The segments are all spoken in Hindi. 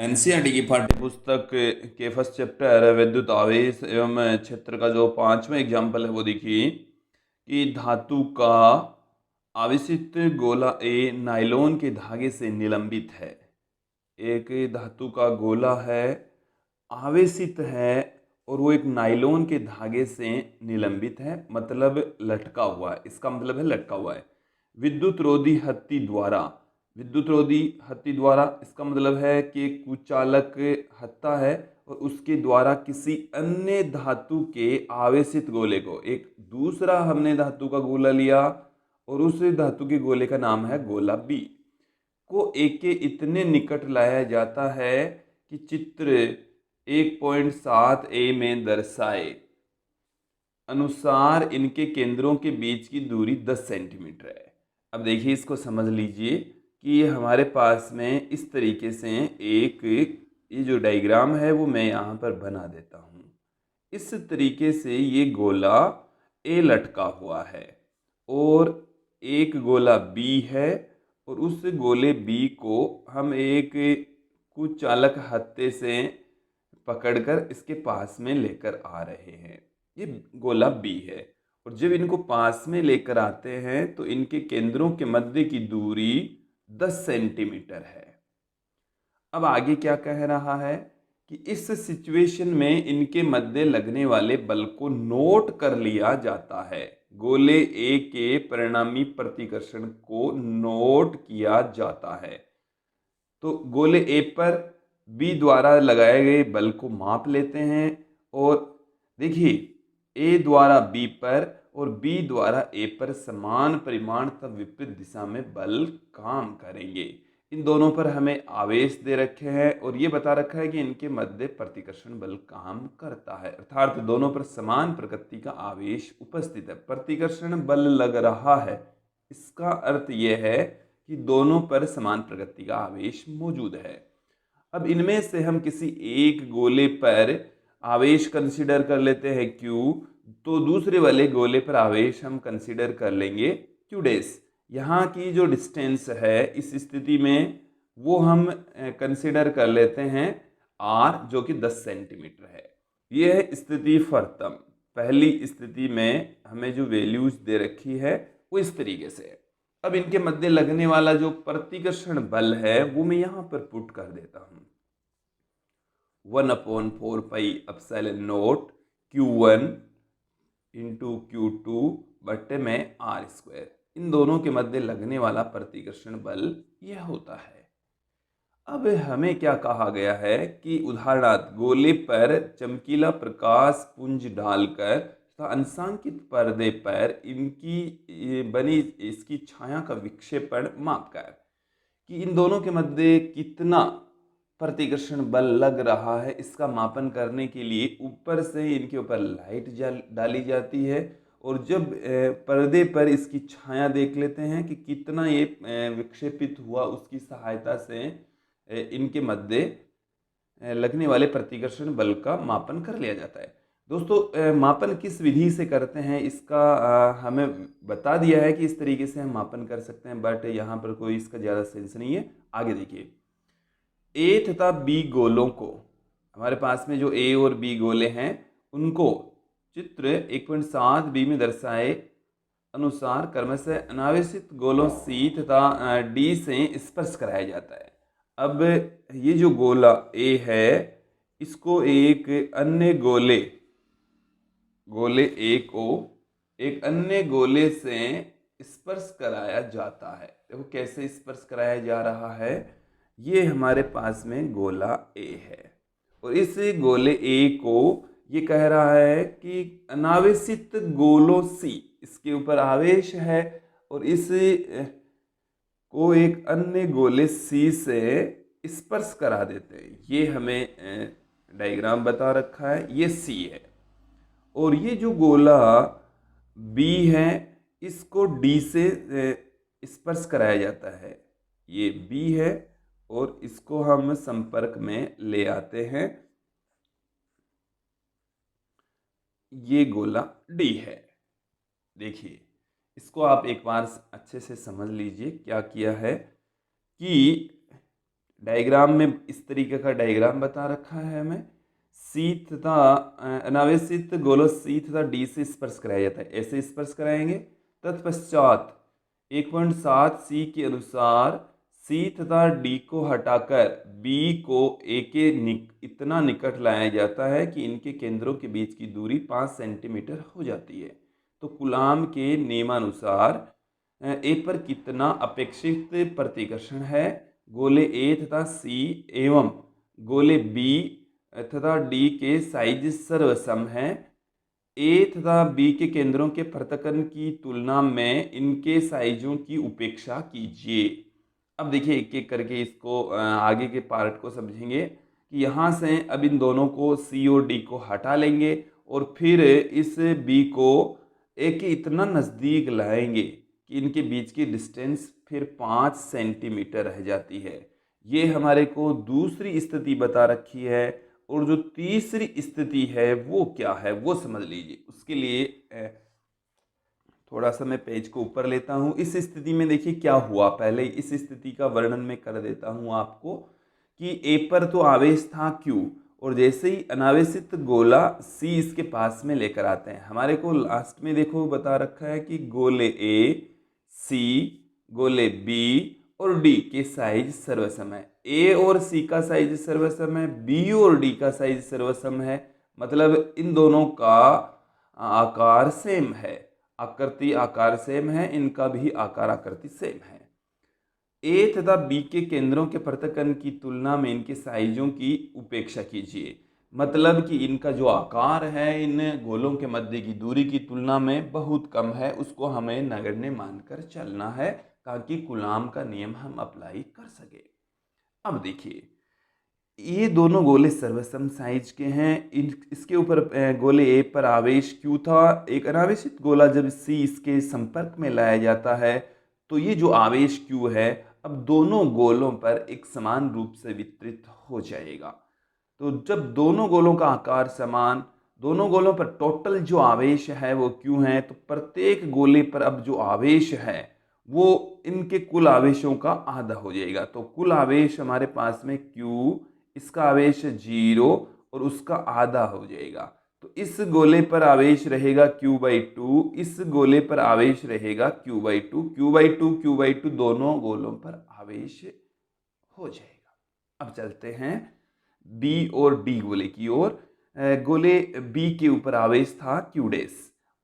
एनसीईआरटी की पाठ्य पुस्तक के फर्स्ट चैप्टर विद्युत आवेश एवं क्षेत्र का जो पांचवा एग्जाम्पल है वो देखिए कि धातु का आवेशित गोला ए नायलॉन के धागे से निलंबित है। एक धातु का गोला है, आवेशित है और वो एक नायलॉन के धागे से निलंबित है, मतलब लटका हुआ है। इसका मतलब है लटका हुआ है। विद्युत रोधी हत्ती द्वारा, विद्युत रोधी हत्ती द्वारा इसका मतलब है कि कुचालक हत्ता है और उसके द्वारा किसी अन्य धातु के आवेशित गोले को, एक दूसरा हमने धातु का गोला लिया और उस धातु के गोले का नाम है गोला बी, को ए के इतने निकट लाया जाता है कि चित्र 1.7 ए में दर्शाए अनुसार इनके केंद्रों के बीच की दूरी 10 सेंटीमीटर है। अब देखिए, इसको समझ लीजिए कि हमारे पास में इस तरीके से एक ये जो डायग्राम है वो मैं यहाँ पर बना देता हूँ। इस तरीके से ये गोला ए लटका हुआ है और एक गोला बी है और उस गोले बी को हम एक कुचालक हत्थे से पकड़कर इसके पास में लेकर आ रहे हैं। ये गोला बी है और जब इनको पास में लेकर आते हैं तो इनके केंद्रों के मध्य की दूरी 10 सेंटीमीटर है। अब आगे क्या कह रहा है कि इस सिचुएशन में इनके मध्य लगने वाले बल को नोट कर लिया जाता है। गोले ए के परिणामी प्रतिकर्षण को नोट किया जाता है। तो गोले ए पर बी द्वारा लगाए गए बल को माप लेते हैं और देखिए, ए द्वारा बी पर और बी द्वारा ए पर समान परिमाण तथा विपरीत दिशा में बल काम करेंगे। इन दोनों पर हमें आवेश दे रखे हैं और ये बता रखा है कि इनके मध्य प्रतिकर्षण बल काम करता है, अर्थात दोनों पर समान प्रकृति का आवेश उपस्थित है। प्रतिकर्षण बल लग रहा है, इसका अर्थ यह है कि दोनों पर समान प्रकृति का आवेश मौजूद है। अब इनमें से हम किसी एक गोले पर आवेश कंसीडर कर लेते हैं Q, तो दूसरे वाले गोले पर आवेश हम कंसीडर कर लेंगे Q डैश। यहाँ की जो डिस्टेंस है इस स्थिति में वो हम कंसीडर कर लेते हैं R, जो कि 10 सेंटीमीटर है। यह है स्थिति प्रथम। पहली स्थिति में हमें जो वैल्यूज दे रखी है वो इस तरीके से है। अब इनके मध्य लगने वाला जो प्रतिकर्षण बल है वो मैं यहां पर पुट कर देता हूं, 1/4 pi epsilon not Q1 into Q2 बट्टे में R²। इन दोनों के मध्य लगने वाला प्रतिकर्षण बल यह होता है। अब हमें क्या कहा गया है कि उदाहरणार्थ गोले पर चमकीला प्रकाश पुंज डालकर तथा अंशांकित पर्दे पर इनकी बनी इसकी छाया का विक्षेपण मापकर कि इन दोनों के मध्य कितना प्रतिकर्षण बल लग रहा है, इसका मापन करने के लिए ऊपर से इनके ऊपर लाइट डाली जाती है और जब पर्दे पर इसकी छाया देख लेते हैं कि कितना ये विक्षेपित हुआ, उसकी सहायता से इनके मध्य लगने वाले प्रतिकर्षण बल का मापन कर लिया जाता है। दोस्तों, मापन किस विधि से करते हैं इसका हमें बता दिया है कि इस तरीके से हम मापन कर सकते हैं, बट यहाँ पर कोई इसका ज़्यादा सेंस नहीं है। आगे देखिए, ए तथा बी गोलों को, हमारे पास में जो ए और बी गोले हैं उनको चित्र 1.7 बी में दर्शाए अनुसार क्रमशः अनावेशित गोलों सी तथा डी से स्पर्श कराया जाता है। अब ये जो गोला ए है इसको एक अन्य गोले ए को एक अन्य गोले से स्पर्श कराया जाता है। देखो कैसे स्पर्श कराया जा रहा है। ये हमारे पास में गोला ए है और इस गोले ए को ये कह रहा है कि अनावेशित गोलों सी, इसके ऊपर आवेश है और इस को एक अन्य गोले सी से स्पर्श करा देते हैं। ये हमें डायग्राम बता रखा है, ये सी है और ये जो गोला बी है इसको डी से स्पर्श कराया जाता है। ये बी है और इसको हम संपर्क में ले आते हैं, ये गोला डी है। देखिए, इसको आप एक बार अच्छे से समझ लीजिए क्या किया है कि डायग्राम में इस तरीके का डायग्राम बता रखा है हमें। सी तथा अनावेशित गोलों सी तथा डी से स्पर्श कराया जाता है, ऐसे स्पर्श कराएंगे। तत्पश्चात 1.7 सी के अनुसार सी तथा डी को हटाकर बी को ए के इतना निकट लाया जाता है कि इनके केंद्रों के बीच की दूरी 5 सेंटीमीटर हो जाती है। तो कूलाम के नियमानुसार ए पर कितना अपेक्षित प्रतिकर्षण है? गोले ए तथा सी एवं गोले बी तथा डी के साइज सर्वसम है। ए तथा बी के केंद्रों के पृथक्करण की तुलना में इनके साइजों की उपेक्षा कीजिए। अब देखिए एक एक करके इसको आगे के पार्ट को समझेंगे कि यहाँ से अब इन दोनों को सी और डी को हटा लेंगे और फिर इस बी को ए के इतना नज़दीक लाएंगे कि इनके बीच की डिस्टेंस फिर 5 सेंटीमीटर रह जाती है। ये हमारे को दूसरी स्थिति बता रखी है। और जो तीसरी स्थिति है वो क्या है वो समझ लीजिए। उसके लिए थोड़ा सा मैं पेज को ऊपर लेता हूँ। इस स्थिति में देखिए क्या हुआ, पहले इस स्थिति का वर्णन मैं कर देता हूँ आपको कि ए पर तो आवेश था Q, और जैसे ही अनावेशित गोला C इसके पास में लेकर आते हैं, हमारे को लास्ट में देखो बता रखा है कि गोले A, C, गोले B और D के साइज सर्वसम है। A और C का साइज सर्वसम है, B और D का साइज सर्वसम है, मतलब इन दोनों का आकार सेम है, आकृति आकार सेम है, इनका भी आकार आकृति सेम है। ए तथा बी के केंद्रों के पृथक्करण की तुलना में इनके साइजों की उपेक्षा कीजिए, मतलब कि इनका जो आकार है इन गोलों के मध्य की दूरी की तुलना में बहुत कम है, उसको हमें नगण्य मानकर चलना है ताकि कूलाम का नियम हम अप्लाई कर सके। अब देखिए ये दोनों गोले सर्वसम साइज के हैं। इसके ऊपर गोले ए पर आवेश Q था। एक अनावेशित गोला जब C इसके संपर्क में लाया जाता है तो ये जो आवेश Q है अब दोनों गोलों पर एक समान रूप से वितरित हो जाएगा। तो जब दोनों गोलों का आकार समान, दोनों गोलों पर टोटल जो आवेश है वो Q है, तो प्रत्येक गोले पर अब जो आवेश है वो इनके कुल आवेशों का आधा हो जाएगा। तो कुल आवेश हमारे पास में Q, इसका आवेश 0 और उसका आधा हो जाएगा। तो इस गोले पर आवेश रहेगा Q/2, इस गोले पर आवेश रहेगा Q/2, Q/2 Q/2 दोनों गोलों पर आवेश हो जाएगा। अब चलते हैं B और D गोले की ओर। गोले B के ऊपर आवेश था Q'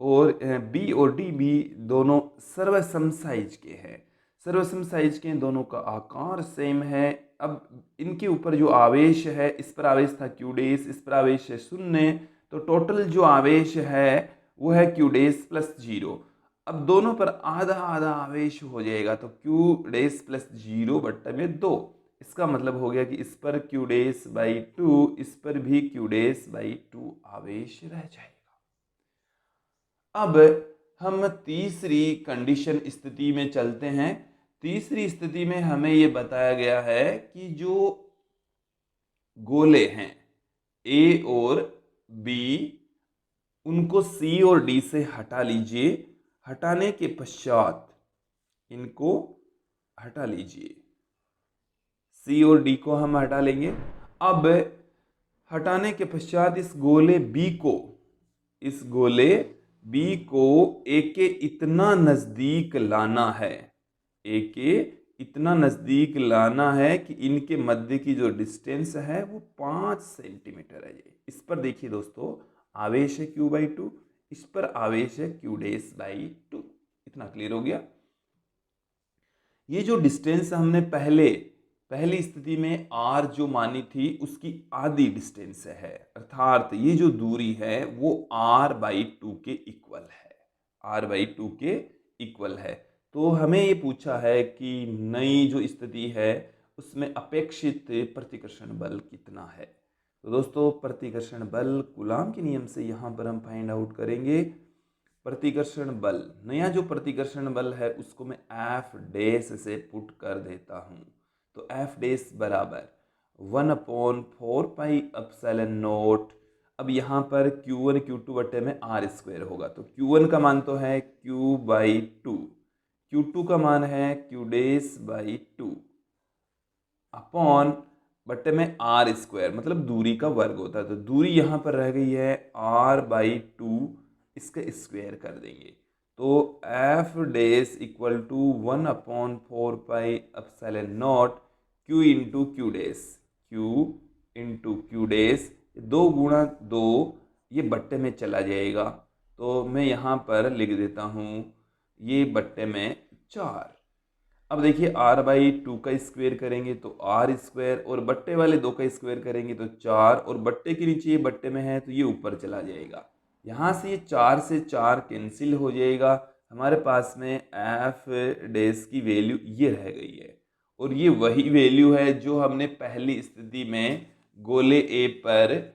और B और D भी दोनों सर्वसम साइज के हैं, सर्वसम साइज के दोनों का आकार सेम है। अब इनके ऊपर जो आवेश है, इस पर आवेश था Q', इस पर आवेश है 0, तो टोटल जो आवेश है वो है Q' + 0। अब दोनों पर आधा आधा आवेश हो जाएगा, तो Q' + 0/2। इसका मतलब हो गया कि इस पर Q'/2, इस पर भी Q'/2 आवेश रह जाएगा। अब हम तीसरी कंडीशन स्थिति में चलते हैं। तीसरी स्थिति में हमें यह बताया गया है कि जो गोले हैं ए और बी, उनको सी और डी से हटा लीजिए। हटाने के पश्चात इनको हटा लीजिए, सी और डी को हम हटा लेंगे। अब हटाने के पश्चात इस गोले बी को, इस गोले बी को ए के इतना नजदीक लाना है, ए के इतना नजदीक लाना है कि इनके मध्य की जो डिस्टेंस है वो 5 सेंटीमीटर है। इस पर देखिए दोस्तों आवेश है Q/2, इस पर आवेश है Q'/2। इतना क्लियर हो गया। ये जो डिस्टेंस हमने पहली स्थिति में r जो मानी थी उसकी आधी डिस्टेंस है, अर्थात ये जो दूरी है वो r/2 के इक्वल है, r/2 के इक्वल है। तो हमें ये पूछा है कि नई जो स्थिति है उसमें अपेक्षित प्रतिकर्षण बल कितना है। तो दोस्तों प्रतिकर्षण बल कूलाम के नियम से यहाँ पर हम फाइंड आउट करेंगे। प्रतिकर्षण बल, नया जो प्रतिकर्षण बल है उसको मैं F' से पुट कर देता हूँ। तो F' बराबर 1/4πε0। अब यहाँ पर Q1 Q2 बटे में r² होगा, तो Q1 का मान तो है Q/2, Q2 का मान है Q'/2, अपॉन बट्टे में आर स्क्वायर, मतलब दूरी का वर्ग होता है, तो दूरी यहाँ पर रह गई है r/2, इसका स्क्वायर कर देंगे तो एफ डेस equal to 1/4πε0 q into q डेस, क्यू डेस 2 × 2, ये बट्टे में चला जाएगा, तो मैं यहाँ पर लिख देता हूँ ये बट्टे में 4। अब देखिए r/2 का स्क्वायर करेंगे तो r², और बट्टे वाले 2 का स्क्वायर करेंगे तो 4, और बट्टे के नीचे ये बट्टे में है तो ये ऊपर चला जाएगा। यहाँ से ये 4 से 4 कैंसिल हो जाएगा, हमारे पास में एफ डेस की वैल्यू ये रह गई है, और ये वही वैल्यू है जो हमने पहली स्थिति में गोले ए पर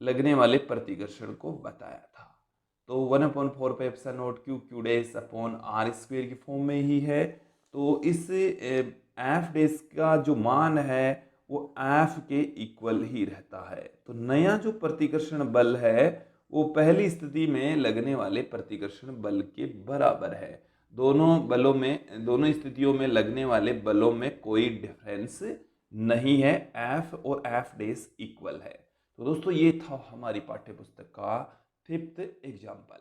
लगने वाले प्रतिकर्षण को बताया था। तो 1/4πε0 क्यू डेस अपॉन r² की फॉर्म में ही है। तो इस एफ डेस का जो मान है वो एफ के इक्वल ही रहता है। तो नया जो प्रतिकर्षण बल है वो पहली स्थिति में लगने वाले प्रतिकर्षण बल के बराबर है। दोनों स्थितियों में लगने वाले बलों में कोई डिफरेंस नहीं है, एफ और एफ डेस इक्वल है। तो दोस्तों ये था हमारी पाठ्य पुस्तक का 5th एग्जाम्पल।